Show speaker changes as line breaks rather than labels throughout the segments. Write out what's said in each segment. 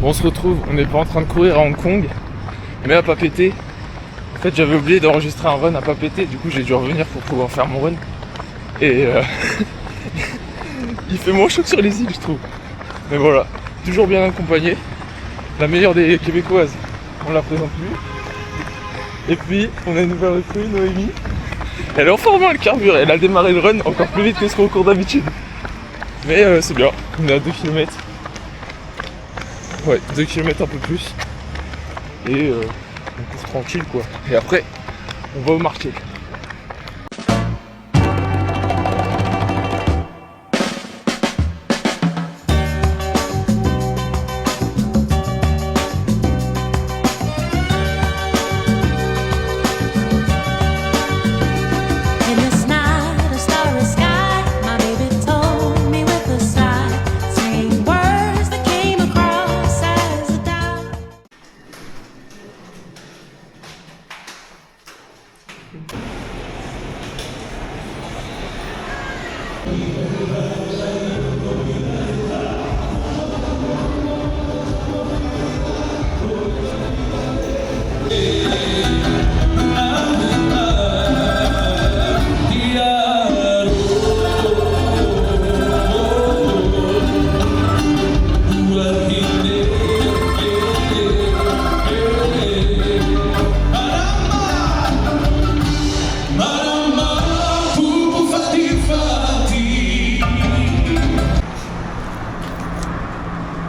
Bon, on se retrouve, on n'est pas en train de courir à Hong Kong, mais à Papeete. En fait, j'avais oublié d'enregistrer un run à Papeete, du coup j'ai dû revenir pour pouvoir faire mon run. Et il fait moins chaud que sur les îles, je trouve. Mais voilà, toujours bien accompagné. La meilleure des Québécoises, on la présente plus. Et puis, on a une nouvelle recrue, Noémie. Elle est en forme, elle carbure, elle a démarré le run encore plus vite que ce qu'on court d'habitude. Mais c'est bien, on est à 2 km. Ouais, 2 km un peu plus. Et on court tranquille quoi. Et après, on va au marché.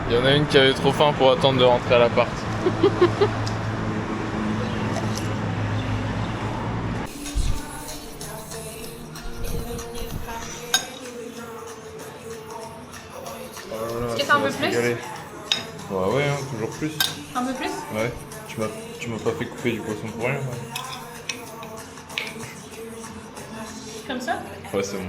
Il y en a une qui avait trop faim pour attendre de rentrer à l'appart.
Est-ce que t'en veux plus?
Bah ouais, hein, toujours plus.
Un peu plus?
Ouais, tu m'as pas fait couper du poisson pour rien. Ouais,
Comme ça?
ouais c'est bon.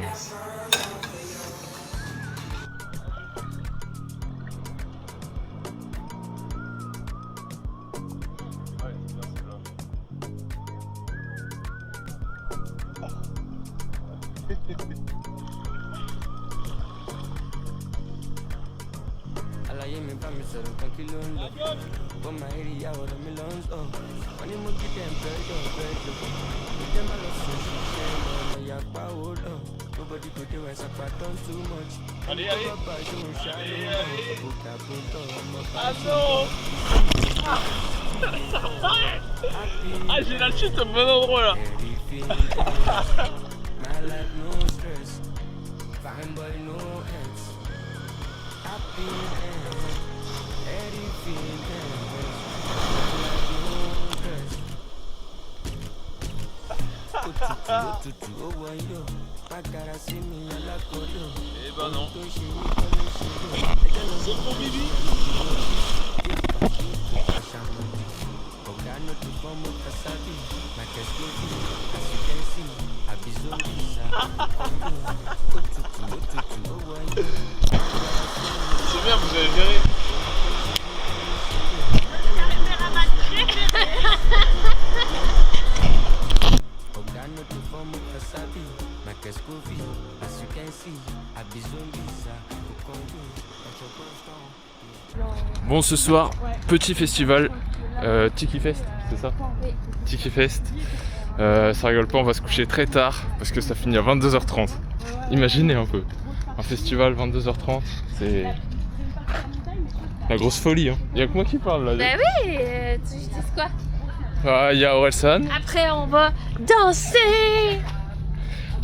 Alaye mi pa mi sọ̀rọ̀ kan kí ló ń lọ. Ó máa rí ìyàwó rẹ̀ mi lọ ń sọ. Wọ́n ní mo kí tẹ̀ ń bẹ́ẹ̀dọ̀ bẹ́ẹ̀dọ̀. Ìjẹ́ má lọ sùn ṣiṣẹ́ ọ̀nà ìyàpá wo lọ. Nobody go dey west apart don too much. Bàbá yóò ṣàlùmọ̀. Bùkà bùtọ̀ ọmọ bá
Ah, j'ai la chute au bon endroit là.
My life no stress. Fine boy no hands. Happy hands. Everything hands. Òtútù ó wọ̀nyọ̀. Mákàrà sí mi alákòóyọ̀.
Eh ben non.
Tó ṣe ní kọ́lé ṣe lò. Ẹjẹ́ lọ sí
Mon bibi.
Ogano to form of Kasabi, my Keslovi, as you can see, I be zombies.
C'est bien, vous avez géré.
Ogano to form of Kasabi, my Keslovi, as you can see, I be zombies.
Bon, ce soir, petit festival, Tiki Fest, c'est ça?
Oui.
Tiki Fest. Ça rigole pas, on va se coucher très tard parce que ça finit à 22h30. Imaginez un peu, un festival 22h30, c'est la grosse folie. Hein. Y'a que moi qui parle là.
Ben oui, tu dis quoi?
Ah, y a Orelsan.
Après, on va danser!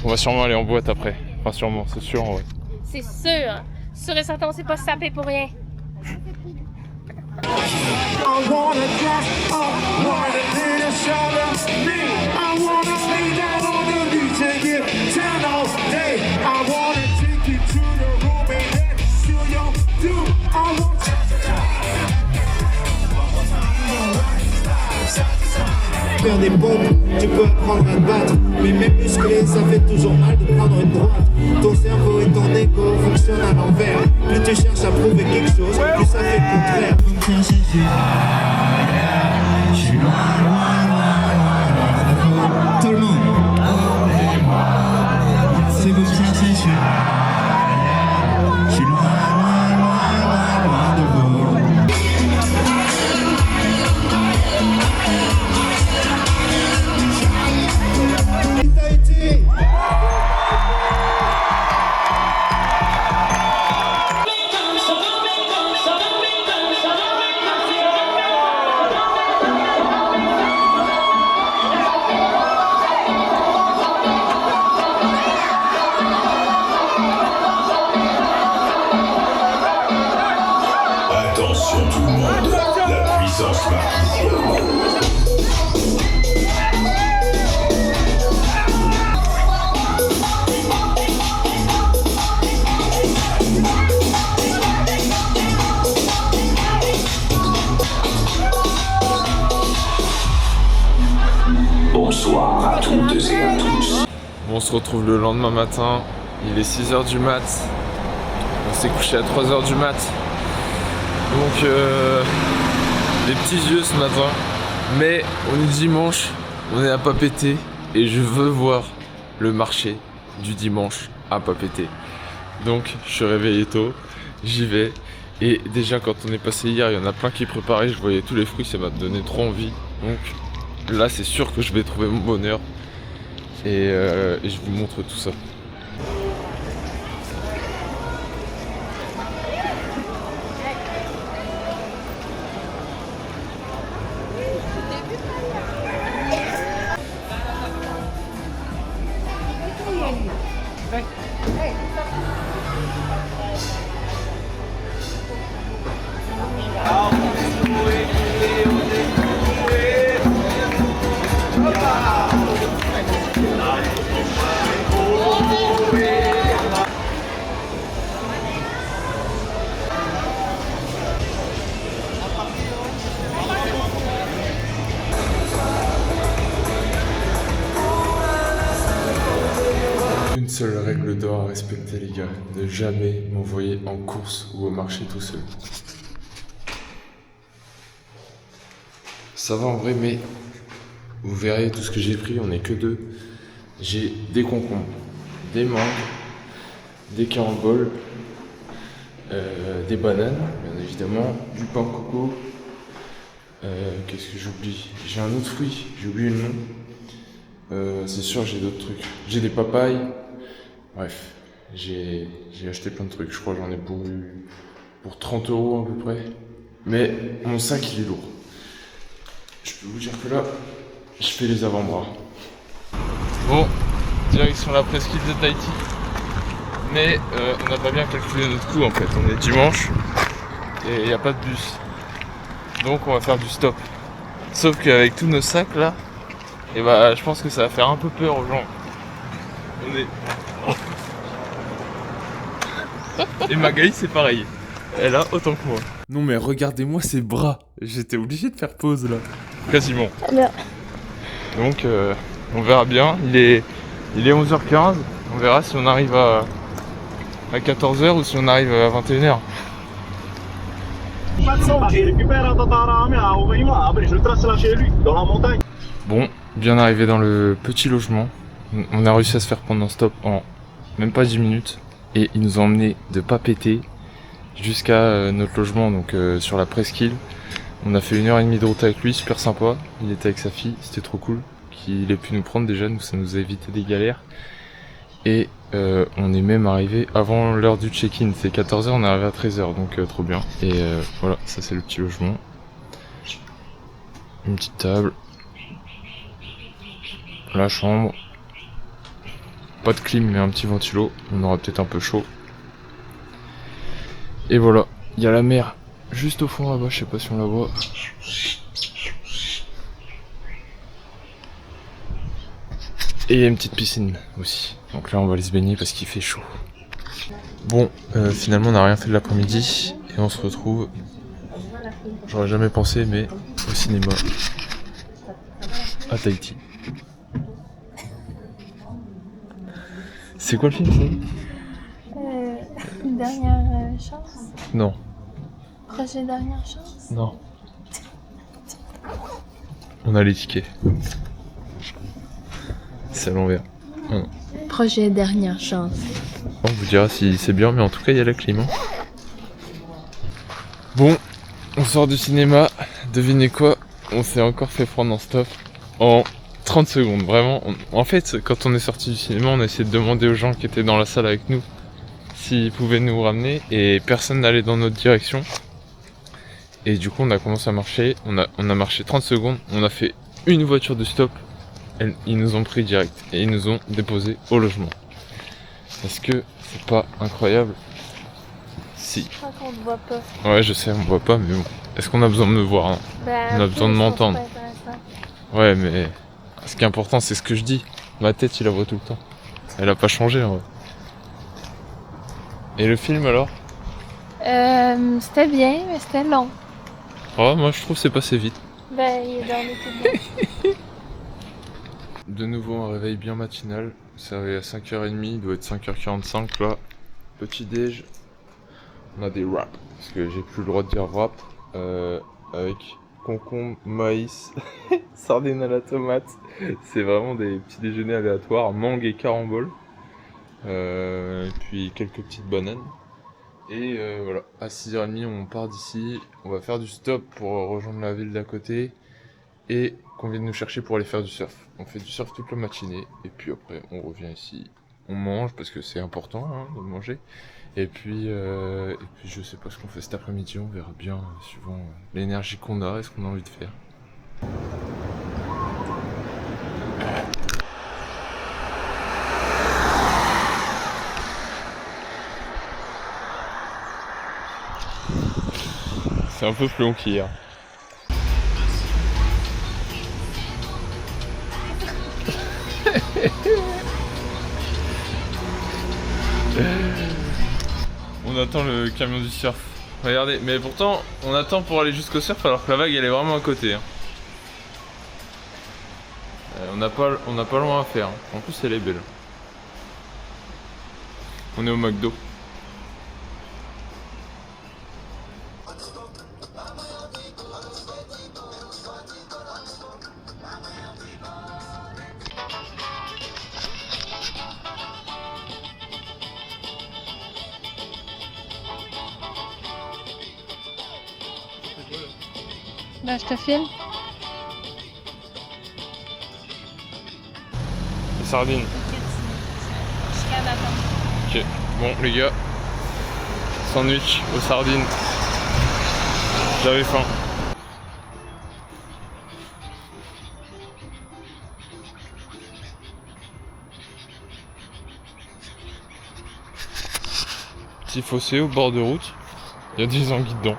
On va sûrement aller en boîte après. Enfin, sûrement, c'est sûr en vrai.
C'est sûr. Sûr et certain, on s'est pas sapé pour rien.
I wanna dress up, want a little shot of me. I wanna lay down on the beach and get down all day. I wanna take you to the room and let you your do. I want faire des pompes, tu peux apprendre à te battre. Mais même musclé, ça fait toujours mal de prendre une droite. Ton cerveau et ton ego fonctionnent à l'envers. Plus tu cherches à prouver quelque chose, plus ça fait le contraire. Tout le monde. C'est vous cherchez, je suis loin, loin, loin, loin, loin de vous.
Attention tout le monde, la puissance marquisienne. Bonsoir à toutes et à tous.
Bon, on se retrouve le lendemain matin, il est 6h du mat, on s'est couché à 3h du mat, donc les petits yeux ce matin, mais on est dimanche, on est à Papeete et je veux voir le marché du dimanche à Papeete. Donc je suis réveillé tôt, j'y vais, et déjà quand on est passé hier, il y en a plein qui préparaient, je voyais tous les fruits, ça m'a donné trop envie, donc là c'est sûr que je vais trouver mon bonheur. Et je vous montre tout ça. Une seule règle d'or à respecter les gars, ne jamais m'envoyer en course ou au marché tout seul. Ça va en vrai, mais vous verrez tout ce que j'ai pris, on n'est que deux. J'ai des concombres, des mangues, des caramboles, des bananes, bien évidemment, du pain coco. Qu'est-ce que j'oublie? J'ai un autre fruit, j'ai oublié le nom. C'est sûr, j'ai d'autres trucs. J'ai des papayes. Bref, j'ai acheté plein de trucs. Je crois que j'en ai pour 30 € à peu près. Mais mon sac, il est lourd. Je peux vous dire que là, je fais les avant-bras. Bon, direction la presqu'île de Tahiti. Mais on n'a pas bien calculé notre coup en fait. On est dimanche et il n'y a pas de bus. Donc on va faire du stop. Sauf qu'avec tous nos sacs là, et bah je pense que ça va faire un peu peur aux gens. On est... Et Magali c'est pareil. Elle a autant que moi. Non mais regardez-moi ses bras. J'étais obligé de faire pause là. Quasiment. Donc on verra bien. Il est 11h15. On verra si on arrive à 14h ou si on arrive à 21h. Bon, bien arrivé dans le petit logement. On a réussi à se faire prendre un stop en même pas 10 minutes. Et ils nous ont emmenés de Papeete jusqu'à notre logement, donc sur la presqu'île. On a fait 1h30 de route avec lui, super sympa. Il était avec sa fille, c'était trop cool qu'il ait pu nous prendre déjà, nous ça nous a évité des galères. Et on est même arrivé avant l'heure du check-in, c'est 14h, on est arrivé à 13h, donc trop bien. Et voilà, ça c'est le petit logement. Une petite table. La chambre. Pas de clim mais un petit ventilo, on aura peut-être un peu chaud. Et voilà, il y a la mer juste au fond là-bas, je sais pas si on la voit. Et il y a une petite piscine aussi. Donc là on va aller se baigner parce qu'il fait chaud. Bon, finalement on n'a rien fait de l'après-midi et on se retrouve, j'aurais jamais pensé, mais au cinéma à Tahiti. C'est quoi le film ça?
Dernière chance?
Non.
Projet dernière chance?
Non. On a les tickets. C'est à l'envers. Non.
Projet dernière chance.
On vous dira si c'est bien, mais en tout cas il y a la clim. Hein. Bon, on sort du cinéma. Devinez quoi? On s'est encore fait prendre en stop en 30 secondes. Vraiment, en fait, quand on est sorti du cinéma, on a essayé de demander aux gens qui étaient dans la salle avec nous s'ils pouvaient nous ramener et personne n'allait dans notre direction. Et du coup, on a commencé à marcher. On a marché 30 secondes. On a fait une voiture de stop. Ils nous ont pris direct et ils nous ont déposé au logement. Est-ce que c'est pas incroyable? Si.
Je crois qu'on ne voit pas.
Ouais, je sais, on me voit pas, mais bon. Est-ce qu'on a besoin de me voir hein?
Ben,
On a besoin de
je trouve
m'entendre.
pas intéressant.
Ouais, mais ce qui est important, c'est ce que je dis. Ma tête, il la voit tout le temps. Elle a pas changé, en vrai. Et le film, alors?
C'était bien, mais c'était long.
Oh, moi, je trouve que c'est passé vite.
Ben, il est dormi tout le long.
De nouveau, un réveil bien matinal. C'est réveillé à 5h30, il doit être 5h45, là. Petit déj. On a des wraps, parce que j'ai plus le droit de dire wrap. Avec concombre, maïs, sardines à la tomate. C'est vraiment des petits déjeuners aléatoires, mangue et carambole. Et puis quelques petites bananes. Et voilà, à 6h30 on part d'ici. On va faire du stop pour rejoindre la ville d'à côté. Et qu'on vienne nous chercher pour aller faire du surf. On fait du surf toute la matinée. Et puis après on revient ici. On mange parce que c'est important hein, de manger. Et puis je sais pas ce qu'on fait cet après-midi, on verra bien suivant l'énergie qu'on a et ce qu'on a envie de faire. C'est un peu plus long qu'hier. On attend le camion du surf. Regardez, mais pourtant on attend pour aller jusqu'au surf alors que la vague elle est vraiment à côté. Hein. On n'a pas loin à faire. En plus elle est belle. On est au McDo.
Ben, je te filme.
Les sardines.
Jusqu'à d'attendre.
Ok, bon les gars. Sandwich aux sardines. J'avais faim. Petit fossé au bord de route. Il y a des anguilles dedans.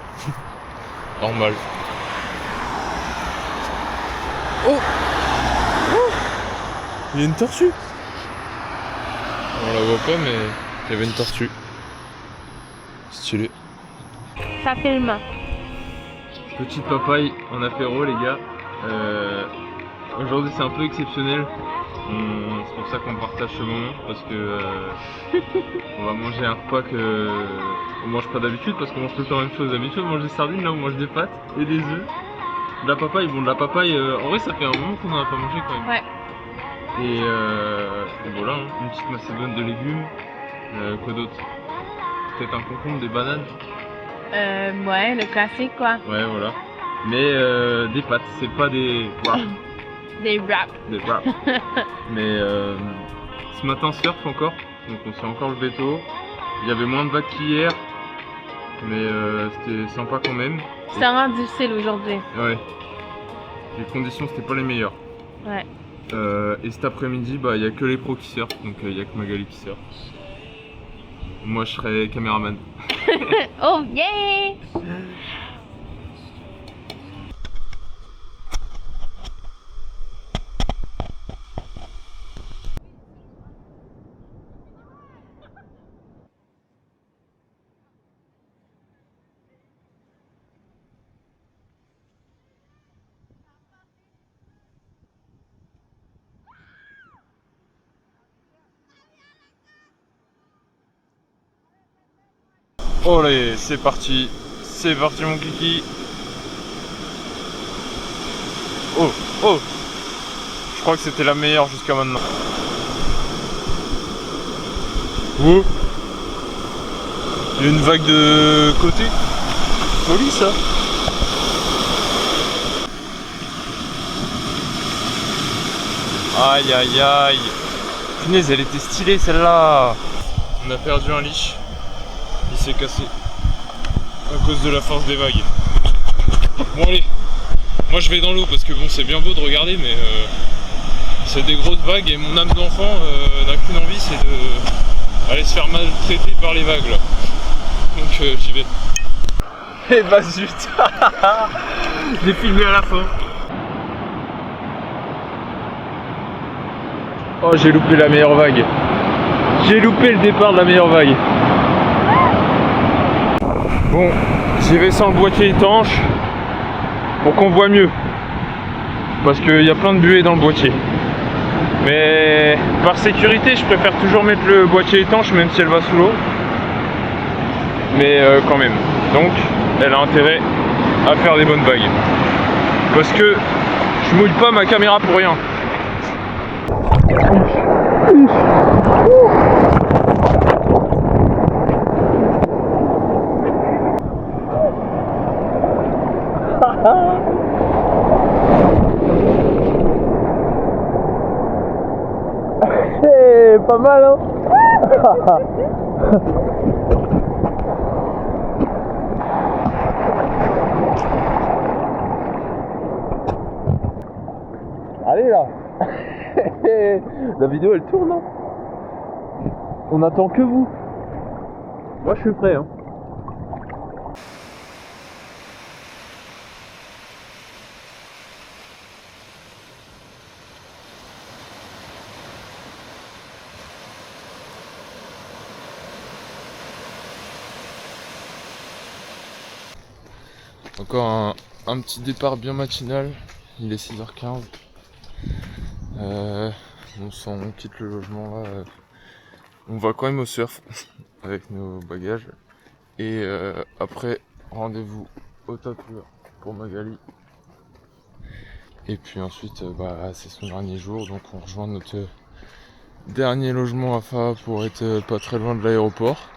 Normal. Oh! Oh! Il y a une tortue! On la voit pas, mais il y avait une tortue. Stylé.
Ça filme.
Petite papaye en apéro, les gars. Aujourd'hui, c'est un peu exceptionnel. C'est pour ça qu'on partage ce moment, parce que on va manger un repas que on mange pas d'habitude, parce qu'on mange tout le temps la même chose. D'habitude, on mange des sardines, là on mange des pâtes et des œufs. De la papaye, bon de la papaye, en vrai ça fait un moment qu'on en a pas mangé quand même.
Ouais.
Et voilà, hein, une petite macédoine de légumes. Quoi d'autre? Peut-être un concombre, des bananes.
Ouais, le classique quoi.
Ouais, voilà. Mais des pâtes, c'est pas des wraps.
Des wraps.
Des wraps. Mais ce matin surf encore, donc on s'est encore levé tôt. Il y avait moins de vagues qu'hier, mais c'était sympa quand même.
C'est vraiment difficile aujourd'hui.
Ouais. Les conditions c'était pas les meilleures.
Ouais.
Et cet après-midi, bah il y a que les pros qui surfent, donc il y a que Magali qui surfe. Moi je serai caméraman.
Oh yeah!
Oh allez, c'est parti mon kiki. Oh, oh. Je crois que c'était la meilleure jusqu'à maintenant. Oh. Il y a une vague de côté. Joli ça. Aïe aïe aïe. Punaise, elle était stylée celle-là. On a perdu un leash. Il s'est cassé à cause de la force des vagues. Bon allez, moi je vais dans l'eau parce que bon c'est bien beau de regarder mais c'est des grosses vagues et mon âme d'enfant n'a qu'une envie, c'est de aller se faire maltraiter par les vagues là. donc j'y vais. Et bah zut. J'ai filmé à la fin. Oh, j'ai loupé la meilleure vague. J'ai loupé le départ de la meilleure vague. Bon, j'y vais sans le boîtier étanche pour qu'on voit mieux. Parce qu'il y a plein de buées dans le boîtier. Mais par sécurité, je préfère toujours mettre le boîtier étanche même si elle va sous l'eau. Mais quand même. Donc, elle a intérêt à faire des bonnes vagues. Parce que je mouille pas ma caméra pour rien. Hey, pas mal hein. Allez là. La vidéo elle tourne hein. On attend que vous. Moi je suis prêt hein. Encore un petit départ bien matinal, il est 6h15. On quitte le logement là. On va quand même au surf avec nos bagages. Et après, rendez-vous au Top pour Magali. Et puis ensuite, c'est son dernier jour, donc on rejoint notre dernier logement à Fa pour être pas très loin de l'aéroport.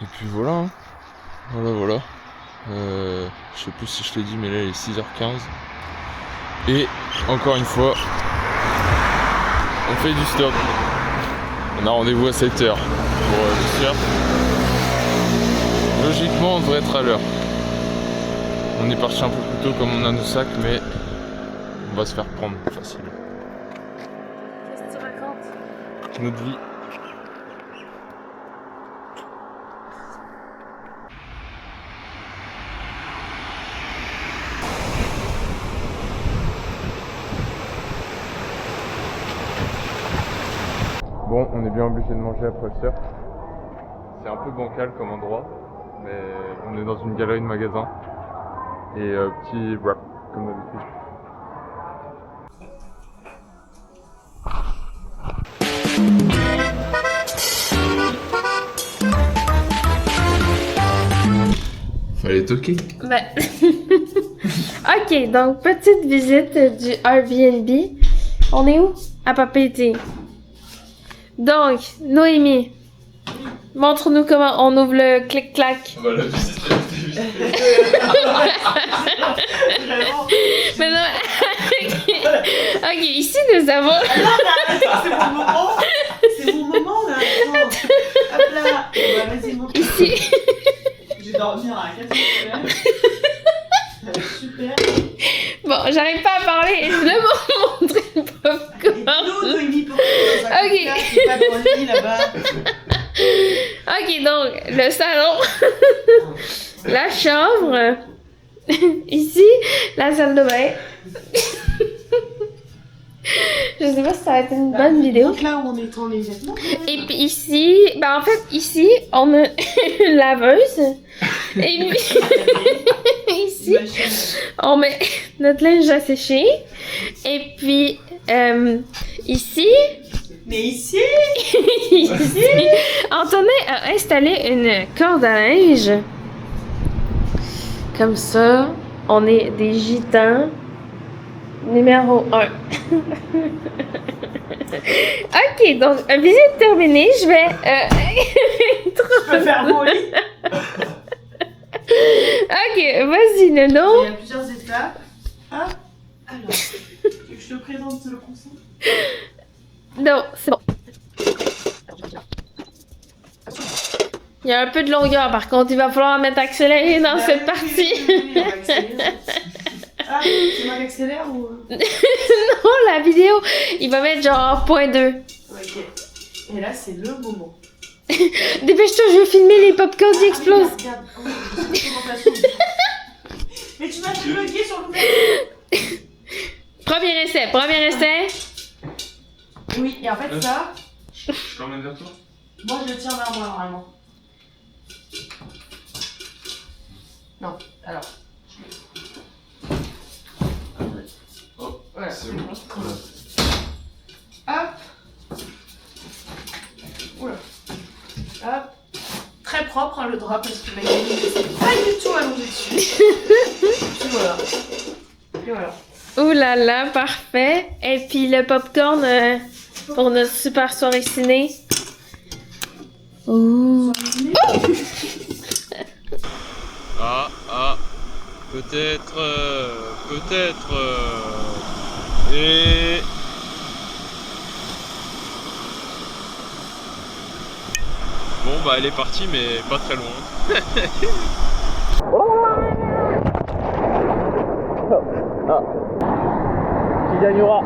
Et puis voilà, hein. Voilà. Je sais plus si je t'ai dit, mais là il est 6h15. Et encore une fois, on fait du stop. On a rendez-vous à 7h pour le surf. Logiquement, on devrait être à l'heure. On est parti un peu plus tôt comme on a nos sacs, mais on va se faire prendre facile.
Qu'est-ce que tu racontes?
Notre vie. Bon, on est bien obligé de manger après le surf. C'est un peu bancal comme endroit, mais on est dans une galerie de magasins. Et petit wrap, comme d'habitude. Fallait toquer.
Ben... ok, donc petite visite du Airbnb. On est où? À Papeete. Donc, Noémie, montre-nous comment on ouvre le clic-clac.
Voilà, visite.
Mais non, ok, ici nous avons...
C'est mon moment. C'est mon moment là. Hop là. Vas-y, montre.
Ici.
Je vais dormir à 4h. Super.
Bon, j'arrive pas à parler et je voulais vous montrer le popcorn.
Noémie, pourquoi
Ok.
c'est pas dans le lit là-bas.
Ok, donc, le salon, la chambre, ici, la salle de bain. Je sais pas si ça va être une bonne vidéo.
Donc là où on étend les vêtements.
Et puis ici, en fait, ici, on a une laveuse. Et puis, ici, on met notre linge à sécher. Et puis, ici...
Mais ici,
Ici, Antonin a installé une corde à linge. Comme ça, on est des gitans. Numéro 1. Ok, donc, visite terminée. Je vais...
je peux faire mon lit.
Ok, vas-y, Nono.
Il y a plusieurs étapes. Ah, alors, tu veux que je te présente le concept?
Non, c'est bon. Il y a un peu de longueur, par contre, il va falloir mettre accéléré dans cette partie.
Oui, on va accélérer. Ah, tu m'as accélère ou...
Non, la vidéo, il va mettre genre .2.
Ok. Et là, c'est le moment.
Dépêche-toi, je veux filmer les popcorns qui explosent.
Regarde, comment ça s'ouvre. Mais tu vas te bloquer sur le fait.
Premier essai.
Oui, et en fait, ça,
Je l'emmène vers toi.
moi je le tiens vers moi normalement. Non, alors.
Oh,
Voilà.
c'est bon.
Hop. Oula. Hop. Très propre hein, le drap parce que Magali ne s'est pas du tout allongé dessus. Et voilà. Et voilà.
Ouh là là, parfait. Et puis le popcorn pour notre super soirée ciné. Ouh.
Ah, peut-être, et... Bon bah elle est partie mais pas très loin.
Qui gagnera?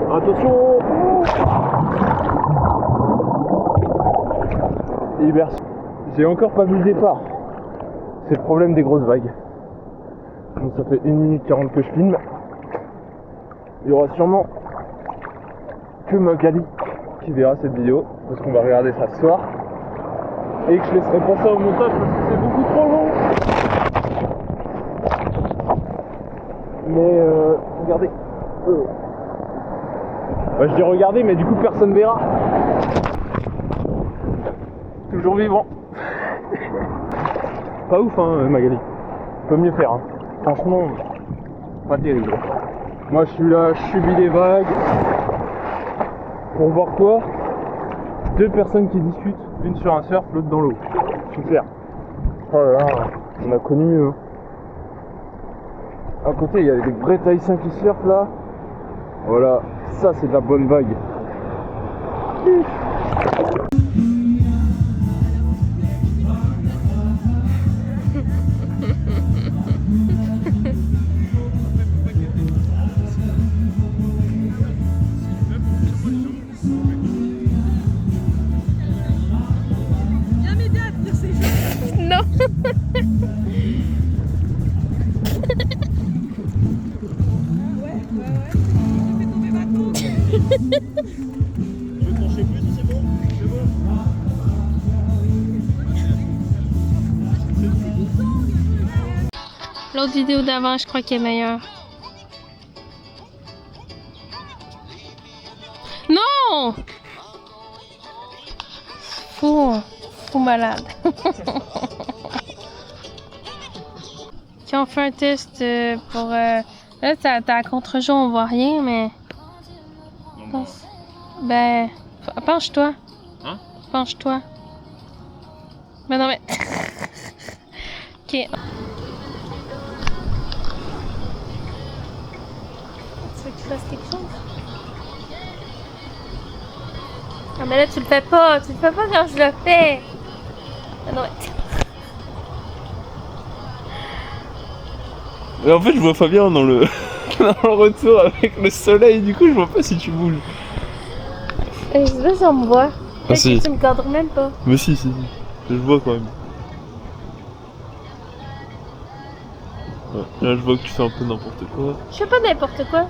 Attention! Immersion. J'ai encore pas vu le départ. C'est le problème des grosses vagues. Donc ça fait 1 minute 40 que je filme. Il y aura sûrement que Magali qui verra cette vidéo parce qu'on va regarder ça ce soir et que je laisserai pas ça au montage parce que c'est beaucoup trop long. Mais regardez. Bah, je dis regardez mais du coup personne verra. Toujours vivant. Pas ouf hein Magali. Peut mieux faire hein. Franchement pas terrible. Moi je suis là, je subis les vagues. Pour voir quoi? 2 personnes qui discutent, une sur un surf, l'autre dans l'eau. Super. Oh là là, on a connu mieux. À côté, il y a des vrais Tahitiens qui surfent là. Voilà, ça c'est de la bonne vague.
Non. L'autre vidéo d'avant, je crois qu'elle est meilleure. Non! Fou malade. Quand on fait un test pour... là, t'as à contre-jour, on voit rien, mais... Ben... Penche-toi.
Hein?
Penche-toi. Ben non, mais... Ok. Tu veux que je fasse quelque chose? Ah mais là tu le fais pas quand je le fais. Ah non,
Mais en fait je vois Fabien dans le dans le retour avec le soleil, du coup je vois pas si tu bouges.
je sais pas si on me voit.
Ah si.
Que tu me cadres même pas.
Mais si, je vois quand même. Ouais, là je vois que tu fais un peu n'importe quoi.
Je fais pas n'importe quoi.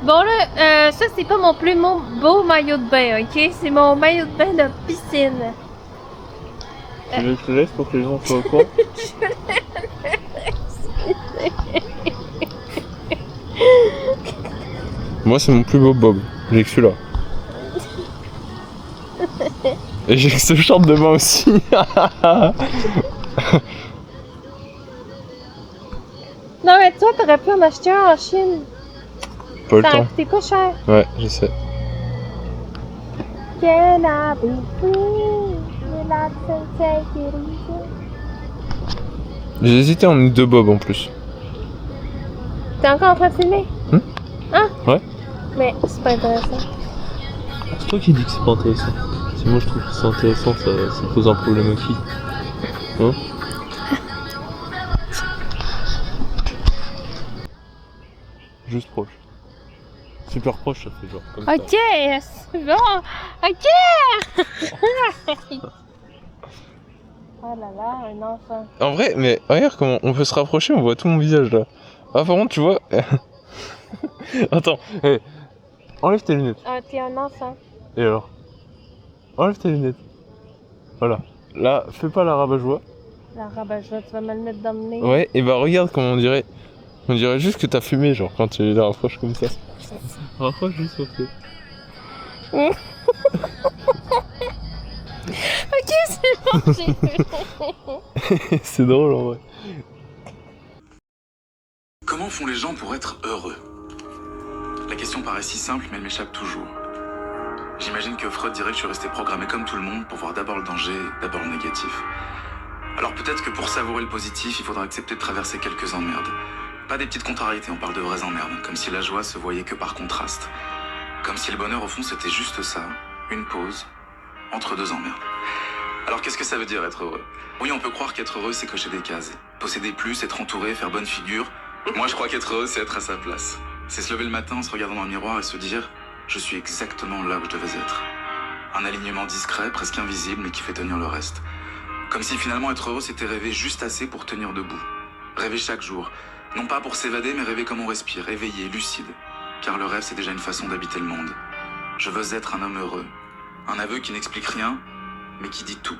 Bon là, ça c'est pas mon plus beau maillot de bain, ok? C'est mon maillot de bain de piscine.
Tu veux que je te laisse pour que les gens soient au courant? Moi c'est mon plus beau bob, j'ai que celui-là. Et j'ai que ce short de bain aussi.
Non mais toi t'aurais pu en acheter un en Chine.
Pas le
Ça a
temps.
coûté pas cher.
Ouais, je sais.
Can I be free? Relax and take it easy.
J'ai hésité en 2 bobs en plus.
T'es encore en train de filmer? Hein?
Ouais.
Mais c'est pas intéressant.
C'est toi qui dis que c'est pas intéressant. Si moi je trouve que c'est intéressant, ça pose un problème aussi. Hein? Juste proche. Super proche, ça fait genre comme
Ok, c'est bon. Ok. Oh là là, un enfant.
ça. En vrai, mais regarde comment on peut se rapprocher, on voit tout mon visage là. Ah, par contre, tu vois. Attends, hey, enlève tes lunettes.
Ah, t'es un enfant.
Et alors? Enlève tes lunettes. Voilà. Là, fais pas la rabat-joie.
La rabat-joie, tu vas me le mettre dans le nez.
Ouais, et bah regarde comment on dirait. On dirait juste que t'as fumé, genre quand tu la rapproches comme ça. Rapproche juste pour toi.
Ok, c'est bon, j'ai vu.
C'est drôle en vrai.
Comment font les gens pour être heureux? La question paraît si simple, mais elle m'échappe toujours. J'imagine que Freud dirait que je suis resté programmé comme tout le monde pour voir d'abord le danger, d'abord le négatif. Alors peut-être que pour savourer le positif, il faudra accepter de traverser quelques emmerdes. Pas des petites contrariétés, on parle de vraies emmerdes, comme si la joie se voyait que par contraste. Comme si le bonheur au fond c'était juste ça, une pause, entre deux emmerdes. Alors qu'est-ce que ça veut dire être heureux? Oui, on peut croire qu'être heureux c'est cocher des cases. Posséder plus, être entouré, faire bonne figure. Moi je crois qu'être heureux c'est être à sa place. C'est se lever le matin en se regardant dans le miroir et se dire « Je suis exactement là où je devais être ». Un alignement discret, presque invisible, mais qui fait tenir le reste. Comme si finalement être heureux c'était rêver juste assez pour tenir debout. Rêver chaque jour. Non pas pour s'évader, mais rêver comme on respire, éveillé, lucide. Car le rêve c'est déjà une façon d'habiter le monde. Je veux être un homme heureux. Un aveu qui n'explique rien, mais qui dit tout.